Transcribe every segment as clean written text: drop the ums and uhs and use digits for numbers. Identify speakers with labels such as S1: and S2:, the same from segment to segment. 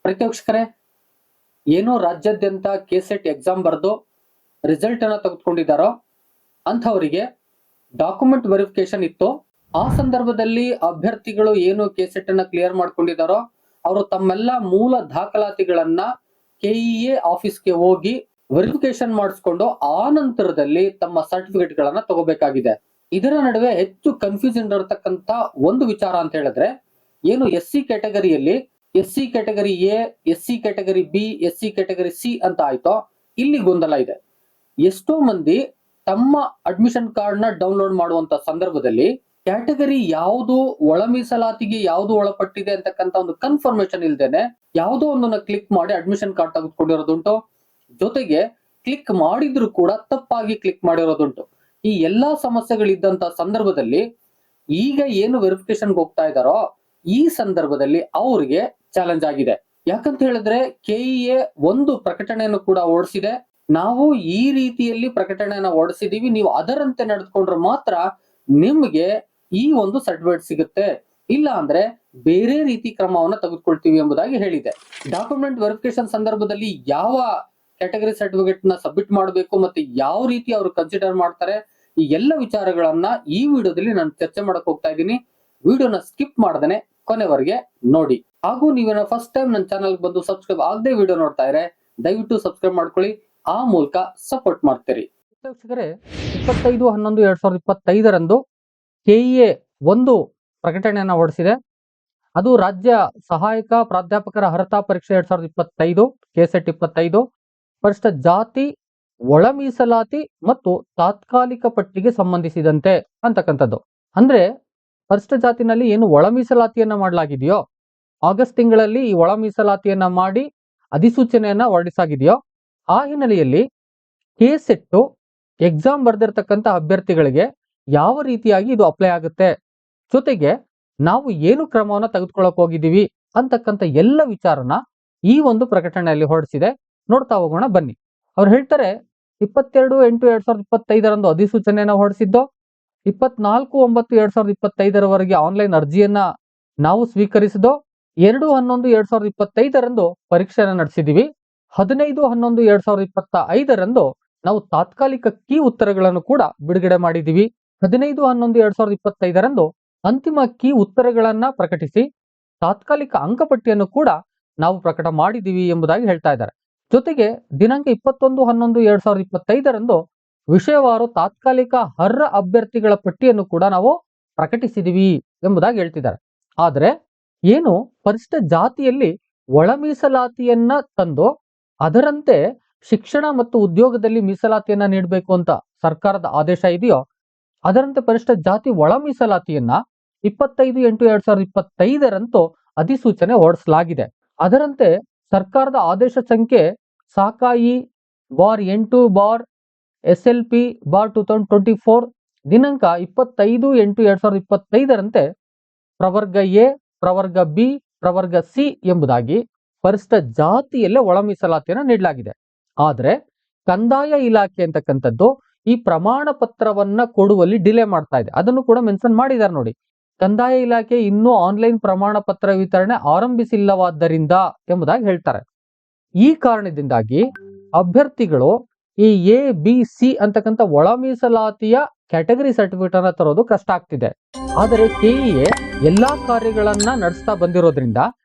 S1: ಪ್ರೀತಿವೀಕ್ಷಕರೇ, ಏನೋ ರಾಜ್ಯಾದ್ಯಂತ KSET exam ಬರೆದು ರಿಸಲ್ಟ್ ಅನ್ನ ತೆಗೆದುಕೊಂಡಿದ್ದಾರೋ ಅಂಥವರಿಗೆ ಡಾಕ್ಯುಮೆಂಟ್ ವೆರಿಫಿಕೇಶನ್ ಇತ್ತು. ಆ ಸಂದರ್ಭದಲ್ಲಿ ಅಭ್ಯರ್ಥಿಗಳು ಏನು ಕೆಸೆಟ್ ಅನ್ನ ಕ್ಲಿಯರ್ ಮಾಡ್ಕೊಂಡಿದ್ದಾರೋ ಅವರು ತಮ್ಮೆಲ್ಲ ಮೂಲ ದಾಖಲಾತಿಗಳನ್ನ ಕೆಇಎ ಆಫೀಸ್ಗೆ ಹೋಗಿ ವೆರಿಫಿಕೇಶನ್ ಮಾಡಿಸ್ಕೊಂಡು ಆ ನಂತರದಲ್ಲಿ ತಮ್ಮ ಸರ್ಟಿಫಿಕೇಟ್ ಗಳನ್ನ ತಗೋಬೇಕಾಗಿದೆ. ಇದರ ನಡುವೆ ಹೆಚ್ಚು ಕನ್ಫ್ಯೂಷನ್ ಇರತಕ್ಕಂತ ಒಂದು ವಿಚಾರ ಅಂತ ಹೇಳಿದ್ರೆ, ಏನು SC ಕ್ಯಾಟಗರಿಯಲ್ಲಿ SC category A, SC category B, SC category C ಅಂತ ಆಯ್ತೋ, ಇಲ್ಲಿ ಗೊಂದಲ ಇದೆ. ಎಷ್ಟೋ ಮಂದಿ ತಮ್ಮ ಅಡ್ಮಿಷನ್ ಕಾರ್ಡ್ ನ ಡೌನ್ಲೋಡ್ ಮಾಡುವಂತ ಸಂದರ್ಭದಲ್ಲಿ ಕ್ಯಾಟಗರಿ ಯಾವುದು ಒಳ ಮೀಸಲಾತಿಗೆ ಯಾವುದು ಒಳಪಟ್ಟಿದೆ ಅಂತಕ್ಕಂತ ಒಂದು ಕನ್ಫರ್ಮೇಶನ್ ಇಲ್ದೇನೆ ಯಾವುದೋ ಒಂದನ್ನ ಕ್ಲಿಕ್ ಮಾಡಿ ಅಡ್ಮಿಷನ್ ಕಾರ್ಡ್ ತೆಗೆದುಕೊಂಡಿರೋದುಂಟು. ಜೊತೆಗೆ ಕ್ಲಿಕ್ ಮಾಡಿದ್ರು ಕೂಡ ತಪ್ಪಾಗಿ ಕ್ಲಿಕ್ ಮಾಡಿರೋದುಂಟು. ಈ ಎಲ್ಲಾ ಸಮಸ್ಯೆಗಳಿದ್ದಂತ ಸಂದರ್ಭದಲ್ಲಿ ಈಗ ಏನು ವೆರಿಫಿಕೇಶನ್ ಹೋಗ್ತಾ ಇದ್ದಾರೋ ಈ ಸಂದರ್ಭದಲ್ಲಿ ಅವ್ರಿಗೆ ಚಾಲೆಂಜ್ ಆಗಿದೆ. ಯಾಕಂತ ಹೇಳಿದ್ರೆ ಕೆಇಎ ಒಂದು ಪ್ರಕಟಣೆಯನ್ನು ಕೂಡ ಹೊರಡಿಸಿದೆ. ನಾವು ಈ ರೀತಿಯಲ್ಲಿ ಪ್ರಕಟಣೆಯನ್ನ ಹೊರಡಿಸಿದೀವಿ, ನೀವು ಅದರಂತೆ ನಡೆದುಕೊಂಡ್ರೆ ಮಾತ್ರ ನಿಮ್ಗೆ ಈ ಒಂದು ಸರ್ಟಿಫಿಕೇಟ್ ಸಿಗುತ್ತೆ, ಇಲ್ಲ ಅಂದ್ರೆ ಬೇರೆ ರೀತಿ ಕ್ರಮವನ್ನ ತೆಗೆದುಕೊಳ್ತೀವಿ ಎಂಬುದಾಗಿ ಹೇಳಿದೆ. ಡಾಕ್ಯುಮೆಂಟ್ ವೆರಿಫಿಕೇಶನ್ ಸಂದರ್ಭದಲ್ಲಿ ಯಾವ ಕ್ಯಾಟಗರಿ ಸರ್ಟಿಫಿಕೇಟ್ ನ ಸಬ್ಮಿಟ್ ಮಾಡಬೇಕು ಮತ್ತೆ ಯಾವ ರೀತಿ ಅವರು ಕನ್ಸಿಡರ್ ಮಾಡ್ತಾರೆ, ಈ ಎಲ್ಲ ವಿಚಾರಗಳನ್ನ ಈ ವಿಡಿಯೋದಲ್ಲಿ ನಾನು ಚರ್ಚೆ ಮಾಡಕ್ ಹೋಗ್ತಾ ಇದ್ದೀನಿ. ವಿಡಿಯೋನ ಸ್ಕಿಪ್ ಮಾಡದೇನೆ ಕೊನೆವರೆಗೆ ನೋಡಿ. ಹಾಗೂ ನೀವೇನ ಫಸ್ಟ್ ಟೈಮ್ ನನ್ನ ಚಾನಲ್ ಬಂದು ಸಬ್ಸ್ಕ್ರೈಬ್ ಆಗದೆ ವಿಡಿಯೋ ನೋಡ್ತಾ ಇದ್ರೆ ದಯವಿಟ್ಟು ಸಬ್ಸ್ಕ್ರೈಬ್ ಮಾಡ್ಕೊಳ್ಳಿ, ಆ ಮೂಲಕ ಸಪೋರ್ಟ್ ಮಾಡ್ತೀರಿ. ವೀಕ್ಷಕರೇ, 25/11/2025 ಕೆಇಎ ಒಂದು ಪ್ರಕಟಣೆಯನ್ನು ಹೊರಡಿಸಿದೆ. ಅದು ರಾಜ್ಯ ಸಹಾಯಕ ಪ್ರಾಧ್ಯಾಪಕರ ಅರ್ಹತಾ ಪರೀಕ್ಷೆ 2025 ಕೆಸೆಟ್ 25 ಪರಿಶಿಷ್ಟ ಜಾತಿ, ಒಳ ಮೀಸಲಾತಿ ಮತ್ತು ತಾತ್ಕಾಲಿಕ ಪಟ್ಟಿಗೆ ಸಂಬಂಧಿಸಿದಂತೆ ಅಂತಕ್ಕಂಥದ್ದು. ಅಂದ್ರೆ ಪರಿಶಿಷ್ಟ ಜಾತಿನಲ್ಲಿ ಏನು ಒಳ ಮೀಸಲಾತಿಯನ್ನ ಮಾಡಲಾಗಿದೆಯೋ, ಆಗಸ್ಟ್ ತಿಂಗಳಲ್ಲಿ ಈ ಒಳ ಮೀಸಲಾತಿಯನ್ನ ಮಾಡಿ ಅಧಿಸೂಚನೆಯನ್ನ ಹೊರಡಿಸಾಗಿದೆಯೋ, ಆ ಹಿನ್ನೆಲೆಯಲ್ಲಿ ಕೆಸೆಟ್ ಎಕ್ಸಾಮ್ ಬರೆದಿರ್ತಕ್ಕಂಥ ಅಭ್ಯರ್ಥಿಗಳಿಗೆ ಯಾವ ರೀತಿಯಾಗಿ ಇದು ಅಪ್ಲೈ ಆಗುತ್ತೆ, ಜೊತೆಗೆ ನಾವು ಏನು ಕ್ರಮವನ್ನ ತೆಗೆದುಕೊಳ್ಳಕ್ ಹೋಗಿದ್ದೀವಿ ಅಂತಕ್ಕಂಥ ಎಲ್ಲ ವಿಚಾರನ ಈ ಒಂದು ಪ್ರಕಟಣೆಯಲ್ಲಿ ಹೊರಡಿಸಿದೆ. ನೋಡ್ತಾ ಹೋಗೋಣ ಬನ್ನಿ. ಅವ್ರು ಹೇಳ್ತಾರೆ, 22/8/2025 ಅಧಿಸೂಚನೆಯನ್ನ ಹೊರಡಿಸಿದ್ದು, 24/9/2025 ಆನ್ಲೈನ್ ಅರ್ಜಿಯನ್ನ ನಾವು ಸ್ವೀಕರಿಸಿದ್ದು, 2/11/2025 ಪರೀಕ್ಷೆಯನ್ನ ನಡೆಸಿದೀವಿ, 15/11/2025 ನಾವು ತಾತ್ಕಾಲಿಕ ಕೀ ಉತ್ತರಗಳನ್ನು ಕೂಡ ಬಿಡುಗಡೆ ಮಾಡಿದೀವಿ, 15/11/2025 ಅಂತಿಮ ಕೀ ಉತ್ತರಗಳನ್ನ ಪ್ರಕಟಿಸಿ ತಾತ್ಕಾಲಿಕ ಅಂಕಪಟ್ಟಿಯನ್ನು ಕೂಡ ನಾವು ಪ್ರಕಟ ಮಾಡಿದೀವಿ ಎಂಬುದಾಗಿ ಹೇಳ್ತಾ ಇದ್ದಾರೆ. ಜೊತೆಗೆ ದಿನಾಂಕ 21/11/2025 ವಿಷಯವಾರು ತಾತ್ಕಾಲಿಕ ಅರ್ಹ ಅಭ್ಯರ್ಥಿಗಳ ಪಟ್ಟಿಯನ್ನು ಕೂಡ ನಾವು ಪ್ರಕಟಿಸಿದೀವಿ ಎಂಬುದಾಗಿ ಹೇಳ್ತಿದ್ದಾರೆ. ಆದ್ರೆ ಏನು ಪರಿಶಿಷ್ಟ ಜಾತಿಯಲ್ಲಿ ಒಳ ಮೀಸಲಾತಿಯನ್ನ ತಂದು ಅದರಂತೆ ಶಿಕ್ಷಣ ಮತ್ತು ಉದ್ಯೋಗದಲ್ಲಿ ಮೀಸಲಾತಿಯನ್ನ ನೀಡಬೇಕು ಅಂತ ಸರ್ಕಾರದ ಆದೇಶ ಇದೆಯೋ, ಅದರಂತೆ ಪರಿಶಿಷ್ಟ ಜಾತಿ ಒಳ ಮೀಸಲಾತಿಯನ್ನ 25/8/2025 ಅಧಿಸೂಚನೆ ಹೊರಡಿಸಲಾಗಿದೆ. ಅದರಂತೆ ಸರ್ಕಾರದ ಆದೇಶ ಸಂಖ್ಯೆ ಸಾಕಾಯಿ /8/SLP/2024 ದಿನಾಂಕ 25/8/2025 ಪ್ರವರ್ಗ ಎ, ಪ್ರವರ್ಗ ಬಿ, ಪ್ರವರ್ಗ ಸಿ ಎಂಬುದಾಗಿ ಪರಿಶಿಷ್ಟ ಜಾತಿಯಲ್ಲೇ ಒಳ ಮೀಸಲಾತಿಯನ್ನು ನೀಡಲಾಗಿದೆ. ಆದ್ರೆ ಕಂದಾಯ ಇಲಾಖೆ ಅಂತಕ್ಕಂಥದ್ದು ಈ ಪ್ರಮಾಣ ಪತ್ರವನ್ನ ಕೊಡುವಲ್ಲಿ ಡಿಲೇ ಮಾಡ್ತಾ ಇದೆ. ಅದನ್ನು ಕೂಡ ಮೆನ್ಷನ್ ಮಾಡಿದ್ದಾರೆ ನೋಡಿ. ಕಂದಾಯ ಇಲಾಖೆ ಇನ್ನೂ ಆನ್ಲೈನ್ ಪ್ರಮಾಣ ಪತ್ರ ವಿತರಣೆ ಆರಂಭಿಸಿಲ್ಲವಾದ್ದರಿಂದ ಎಂಬುದಾಗಿ ಹೇಳ್ತಾರೆ. ಈ ಕಾರಣದಿಂದಾಗಿ ಅಭ್ಯರ್ಥಿಗಳು ಈ ABC ಅಂತಕ್ಕಂಥ ಒಳ ಮೀಸಲಾತಿಯ ಕ್ಯಾಟಗರಿ ಸರ್ಟಿಫಿಕೇಟ್ ಅನ್ನ ತರೋದು ಕಷ್ಟ ಆಗ್ತಿದೆ. ಆದರೆ ಕೆಇಎ ಎಲ್ಲಾ ಕಾರ್ಯಗಳನ್ನ ನಡೆಸ್ತಾ ಬಂದಿರೋದ್ರಿಂದ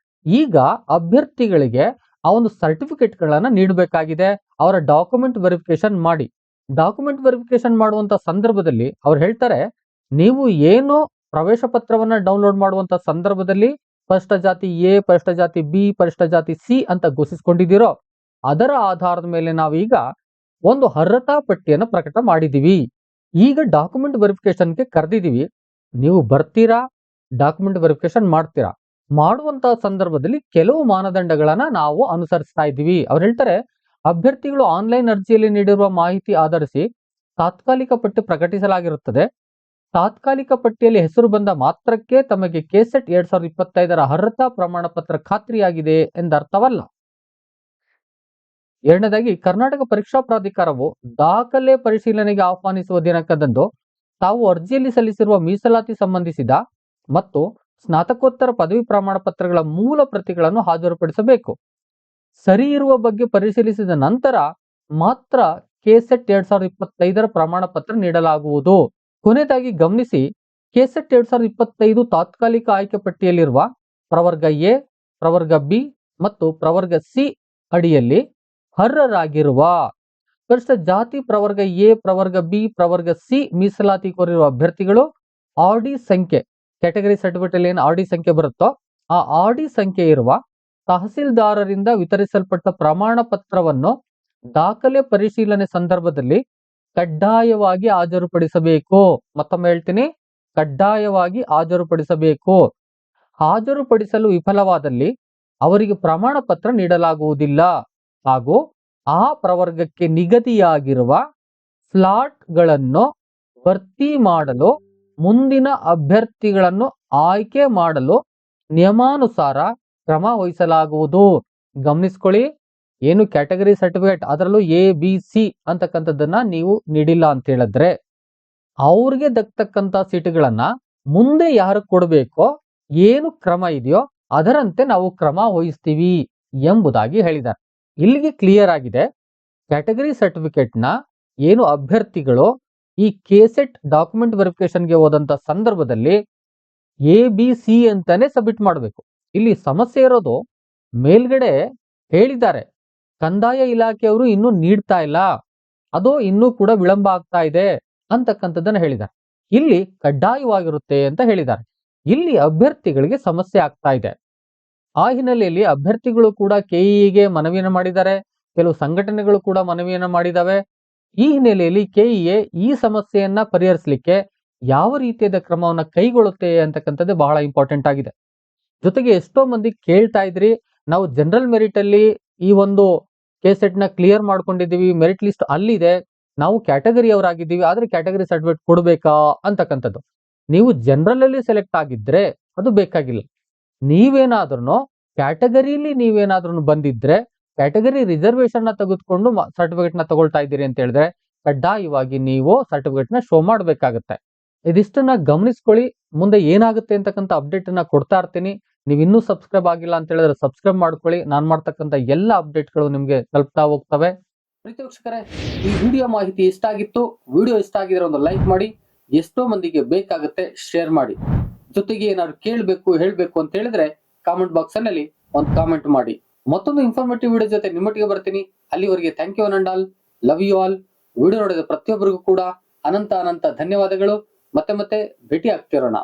S1: ಈಗ ಅಭ್ಯರ್ಥಿಗಳಿಗೆ ಆ ಒಂದು ಸರ್ಟಿಫಿಕೇಟ್ ಗಳನ್ನ ನೀಡಬೇಕಾಗಿದೆ. ಅವರ ಡಾಕ್ಯುಮೆಂಟ್ ವೆರಿಫಿಕೇಶನ್ ಮಾಡಿ. ಡಾಕ್ಯುಮೆಂಟ್ ವೆರಿಫಿಕೇಶನ್ ಮಾಡುವಂತ ಸಂದರ್ಭದಲ್ಲಿ ಅವ್ರು ಹೇಳ್ತಾರೆ, ನೀವು ಏನು ಪ್ರವೇಶ ಪತ್ರವನ್ನ ಡೌನ್ಲೋಡ್ ಮಾಡುವಂತ ಸಂದರ್ಭದಲ್ಲಿ ಪರಿಶಿಷ್ಟ ಜಾತಿ ಎ, ಪರಿಶಿಷ್ಟ ಜಾತಿ ಬಿ, ಪರಿಶಿಷ್ಟ ಜಾತಿ ಸಿ ಅಂತ ಘೋಷಿಸಿಕೊಂಡಿದ್ದೀರೋ ಅದರ ಆಧಾರದ ಮೇಲೆ ನಾವೀಗ ಒಂದು ಅರ್ಹತಾ ಪಟ್ಟಿಯನ್ನು ಪ್ರಕಟ ಮಾಡಿದೀವಿ. ಈಗ ಡಾಕ್ಯುಮೆಂಟ್ ವೆರಿಫಿಕೇಶನ್ಗೆ ಕರೆದಿದ್ದೀವಿ, ನೀವು ಬರ್ತೀರಾ, ಡಾಕ್ಯುಮೆಂಟ್ ವೆರಿಫಿಕೇಶನ್ ಮಾಡ್ತೀರಾ. ಮಾಡುವಂತಹ ಸಂದರ್ಭದಲ್ಲಿ ಕೆಲವು ಮಾನದಂಡಗಳನ್ನ ನಾವು ಅನುಸರಿಸ್ತಾ ಇದ್ದೀವಿ. ಅವ್ರು ಹೇಳ್ತಾರೆ, ಅಭ್ಯರ್ಥಿಗಳು ಆನ್ಲೈನ್ ಅರ್ಜಿಯಲ್ಲಿ ನೀಡಿರುವ ಮಾಹಿತಿ ಆಧರಿಸಿ ತಾತ್ಕಾಲಿಕ ಪಟ್ಟಿ ಪ್ರಕಟಿಸಲಾಗಿರುತ್ತದೆ. ತಾತ್ಕಾಲಿಕ ಪಟ್ಟಿಯಲ್ಲಿ ಹೆಸರು ಬಂದ ಮಾತ್ರಕ್ಕೆ ತಮಗೆ ಕೆಸೆಟ್ 2025 ಅರ್ಹತಾ ಪ್ರಮಾಣ ಪತ್ರ ಖಾತ್ರಿಯಾಗಿದೆ ಎಂದರ್ಥವಲ್ಲ. ಎರಡನೇದಾಗಿ, ಕರ್ನಾಟಕ ಪರೀಕ್ಷಾ ಪ್ರಾಧಿಕಾರವು ದಾಖಲೆ ಪರಿಶೀಲನೆಗೆ ಆಹ್ವಾನಿಸುವ ದಿನಾಂಕದಂದು ತಾವು ಅರ್ಜಿಯಲ್ಲಿ ಸಲ್ಲಿಸಿರುವ ಮೀಸಲಾತಿ ಸಂಬಂಧಿಸಿದ ಮತ್ತು ಸ್ನಾತಕೋತ್ತರ ಪದವಿ ಪ್ರಮಾಣ ಪತ್ರಗಳ ಮೂಲ ಪ್ರತಿಗಳನ್ನು ಹಾಜರುಪಡಿಸಬೇಕು. ಸರಿ ಇರುವ ಬಗ್ಗೆ ಪರಿಶೀಲಿಸಿದ ನಂತರ ಮಾತ್ರ ಕೆಸೆಟ್ 2025 ಪ್ರಮಾಣ ಪತ್ರ ನೀಡಲಾಗುವುದು. ಕೊನೆಯದಾಗಿ ಗಮನಿಸಿ, ಕೆಸೆಟ್ 2025 ತಾತ್ಕಾಲಿಕ ಆಯ್ಕೆ ಪಟ್ಟಿಯಲ್ಲಿರುವ ಪ್ರವರ್ಗ ಎ, ಪ್ರವರ್ಗ ಬಿ ಮತ್ತು ಪ್ರವರ್ಗ ಸಿ ಅಡಿಯಲ್ಲಿ ಅರ್ಹರಾಗಿರುವ ಪರಿಶಿಷ್ಟ ಜಾತಿ ಪ್ರವರ್ಗ ಎ, ಪ್ರವರ್ಗ ಬಿ, ಪ್ರವರ್ಗ ಸಿ ಮೀಸಲಾತಿ ಕೋರಿರುವ ಅಭ್ಯರ್ಥಿಗಳು ಆರ್ಡಿ ಸಂಖ್ಯೆ, ಕ್ಯಾಟಗರಿ ಸರ್ಟಿಫಿಕೇಟ್ ಅಲ್ಲಿ ಏನು ಆರ್ಡಿ ಸಂಖ್ಯೆ ಬರುತ್ತೋ ಆ ಆರ್ಡಿ ಸಂಖ್ಯೆ ಇರುವ ತಹಸೀಲ್ದಾರರಿಂದ ವಿತರಿಸಲ್ಪಟ್ಟ ಪ್ರಮಾಣ ಪತ್ರವನ್ನು ದಾಖಲೆ ಪರಿಶೀಲನೆ ಸಂದರ್ಭದಲ್ಲಿ ಕಡ್ಡಾಯವಾಗಿ ಹಾಜರುಪಡಿಸಬೇಕು. ಮತ್ತೊಮ್ಮೆ ಹೇಳ್ತೀನಿ, ಕಡ್ಡಾಯವಾಗಿ ಹಾಜರುಪಡಿಸಬೇಕು. ಹಾಜರುಪಡಿಸಲು ವಿಫಲವಾದಲ್ಲಿ ಅವರಿಗೆ ಪ್ರಮಾಣ ಪತ್ರ ನೀಡಲಾಗುವುದಿಲ್ಲ ಹಾಗೂ ಆ ಪ್ರವರ್ಗಕ್ಕೆ ನಿಗದಿಯಾಗಿರುವ ಸ್ಲಾಟ್ಗಳನ್ನು ಭರ್ತಿ ಮಾಡಲು ಮುಂದಿನ ಅಭ್ಯರ್ಥಿಗಳನ್ನು ಆಯ್ಕೆ ಮಾಡಲು ನಿಯಮಾನುಸಾರ ಕ್ರಮ ವಹಿಸಲಾಗುವುದು. ಗಮನಿಸ್ಕೊಳ್ಳಿ, ಏನು ಕ್ಯಾಟಗರಿ ಸರ್ಟಿಫಿಕೇಟ್ ಅದರಲ್ಲೂ ABC ಅಂತಕ್ಕಂಥದ್ದನ್ನ ನೀವು ನೀಡಿಲ್ಲ ಅಂತ ಹೇಳಿದ್ರೆ ಅವ್ರಿಗೆ ದಕ್ಕತಕ್ಕಂತ ಸೀಟುಗಳನ್ನ ಮುಂದೆ ಯಾರು ಕೊಡಬೇಕೋ, ಏನು ಕ್ರಮ ಇದೆಯೋ ಅದರಂತೆ ನಾವು ಕ್ರಮ ವಹಿಸ್ತೀವಿ ಎಂಬುದಾಗಿ ಹೇಳಿದ್ದಾರೆ. ಇಲ್ಲಿಗೆ ಕ್ಲಿಯರ್ ಆಗಿದೆ. ಕ್ಯಾಟಗರಿ ಸರ್ಟಿಫಿಕೇಟ್ ನ ಏನು ಅಭ್ಯರ್ಥಿಗಳು ಈ ಕೆಸೆಟ್ ಡಾಕ್ಯುಮೆಂಟ್ ವೆರಿಫಿಕೇಶನ್ಗೆ ಹೋದಂತ ಸಂದರ್ಭದಲ್ಲಿ ABC ಅಂತಾನೆ ಸಬ್ಮಿಟ್ ಮಾಡಬೇಕು. ಇಲ್ಲಿ ಸಮಸ್ಯೆ ಇರೋದು, ಮೇಲ್ಗಡೆ ಹೇಳಿದ್ದಾರೆ ಕಂದಾಯ ಇಲಾಖೆಯವರು ಇನ್ನೂ ನೀಡ್ತಾ ಇಲ್ಲ, ಅದು ಇನ್ನೂ ಕೂಡ ವಿಳಂಬ ಆಗ್ತಾ ಇದೆ ಅಂತಕ್ಕಂಥದ್ದನ್ನ ಹೇಳಿದ್ದಾರೆ. ಇಲ್ಲಿ ಕಡ್ಡಾಯವಾಗಿರುತ್ತೆ ಅಂತ ಹೇಳಿದ್ದಾರೆ. ಇಲ್ಲಿ ಅಭ್ಯರ್ಥಿಗಳಿಗೆ ಸಮಸ್ಯೆ ಆಗ್ತಾ ಇದೆ. ಆ ಹಿನ್ನೆಲೆಯಲ್ಲಿ ಅಭ್ಯರ್ಥಿಗಳು ಕೂಡ ಕೆಇಎಗೆ ಮನವಿಯನ್ನು ಮಾಡಿದ್ದಾರೆ, ಕೆಲವು ಸಂಘಟನೆಗಳು ಕೂಡ ಮನವಿಯನ್ನು ಮಾಡಿದಾವೆ. ಈ ಹಿನ್ನೆಲೆಯಲ್ಲಿ ಕೆಇಎ ಈ ಸಮಸ್ಯೆಯನ್ನ ಪರಿಹರಿಸಲಿಕ್ಕೆ ಯಾವ ರೀತಿಯಾದ ಕ್ರಮವನ್ನ ಕೈಗೊಳ್ಳುತ್ತೆ ಅಂತಕ್ಕಂಥದ್ದು ಬಹಳ ಇಂಪಾರ್ಟೆಂಟ್ ಆಗಿದೆ. ಜೊತೆಗೆ ಎಷ್ಟೋ ಮಂದಿ ಕೇಳ್ತಾ ಇದ್ರಿ, ನಾವು ಜನರಲ್ ಮೆರಿಟ್ ಅಲ್ಲಿ ಈ ಒಂದು ಕೆಸೆಟ್ ನ ಕ್ಲಿಯರ್ ಮಾಡ್ಕೊಂಡಿದೀವಿ, ಮೆರಿಟ್ ಲಿಸ್ಟ್ ಅಲ್ಲಿದೆ, ನಾವು ಕ್ಯಾಟಗರಿ ಅವರಾಗಿದ್ದೀವಿ, ಆದ್ರೆ ಕ್ಯಾಟಗರಿ ಸರ್ಟಿಫಿಕೇಟ್ ಕೊಡ್ಬೇಕಾ ಅಂತಕ್ಕಂಥದ್ದು. ನೀವು ಜನರಲ್ ಅಲ್ಲಿ ಸೆಲೆಕ್ಟ್ ಆಗಿದ್ರೆ ಅದು ಬೇಕಾಗಿಲ್ಲ. ನೀವೇನಾದ್ರೂ ಕ್ಯಾಟಗರಿಲಿ ಬಂದಿದ್ರೆ ಕ್ಯಾಟಗರಿ ರಿಸರ್ವೇಶನ್ ನ ತೆಗೆದುಕೊಂಡು ಸರ್ಟಿಫಿಕೇಟ್ ನ ತಗೊಳ್ತಾ ಇದ್ದೀರಿ ಅಂತ ಹೇಳಿದ್ರೆ ಕಡ್ಡಾಯವಾಗಿ ನೀವು ಸರ್ಟಿಫಿಕೇಟ್ ನ ಶೋ ಮಾಡಬೇಕಾಗುತ್ತೆ. ಇದಿಷ್ಟನ್ನ ಗಮನಿಸ್ಕೊಳ್ಳಿ. ಮುಂದೆ ಏನಾಗುತ್ತೆ ಅಂತಕ್ಕಂಥ ಅಪ್ಡೇಟ್ ಅನ್ನ ಕೊಡ್ತಾ ಇರ್ತೀನಿ. ನೀವು ಇನ್ನೂ ಸಬ್ಸ್ಕ್ರೈಬ್ ಆಗಿಲ್ಲ ಅಂತ ಹೇಳಿದ್ರೆ ಸಬ್ಸ್ಕ್ರೈಬ್ ಮಾಡ್ಕೊಳ್ಳಿ. ನಾನು ಮಾಡ್ತಕ್ಕಂಥ ಎಲ್ಲ ಅಪ್ಡೇಟ್ಗಳು ನಿಮ್ಗೆ ತಲುಪ್ತಾ ಹೋಗ್ತವೆ. ಪ್ರೀತಿ ವೀಕ್ಷಕರೇ, ಈ ವಿಡಿಯೋ ಮಾಹಿತಿ ಇಷ್ಟ ಆಗಿತ್ತು, ವಿಡಿಯೋ ಇಷ್ಟ ಆಗಿದ್ರೆ ಒಂದು ಲೈಕ್ ಮಾಡಿ, ಎಷ್ಟೋ ಮಂದಿಗೆ ಬೇಕಾಗುತ್ತೆ ಶೇರ್ ಮಾಡಿ. ಜೊತೆಗೆ ಏನಾದ್ರು ಕೇಳಬೇಕು ಹೇಳಬೇಕು ಅಂತ ಹೇಳಿದ್ರೆ ಕಾಮೆಂಟ್ ಬಾಕ್ಸ್ ಅಲ್ಲಿ ಒಂದು ಕಾಮೆಂಟ್ ಮಾಡಿ. ಮತ್ತೊಂದು ಇನ್ಫಾರ್ಮೇಟಿವ್ ವಿಡಿಯೋ ಜೊತೆ ನಿಮ್ಮೊಟ್ಟಿಗೆ ಬರ್ತೀನಿ. ಅಲ್ಲಿವರೆಗೆ thank you and all, love you all. Video ನೋಡಿದ ಪ್ರತಿಯೊಬ್ಬರಿಗೂ ಕೂಡ ಅನಂತ ಧನ್ಯವಾದಗಳು. ಮತ್ತೆ ಭೇಟಿ ಆಗ್ತಿರೋಣ.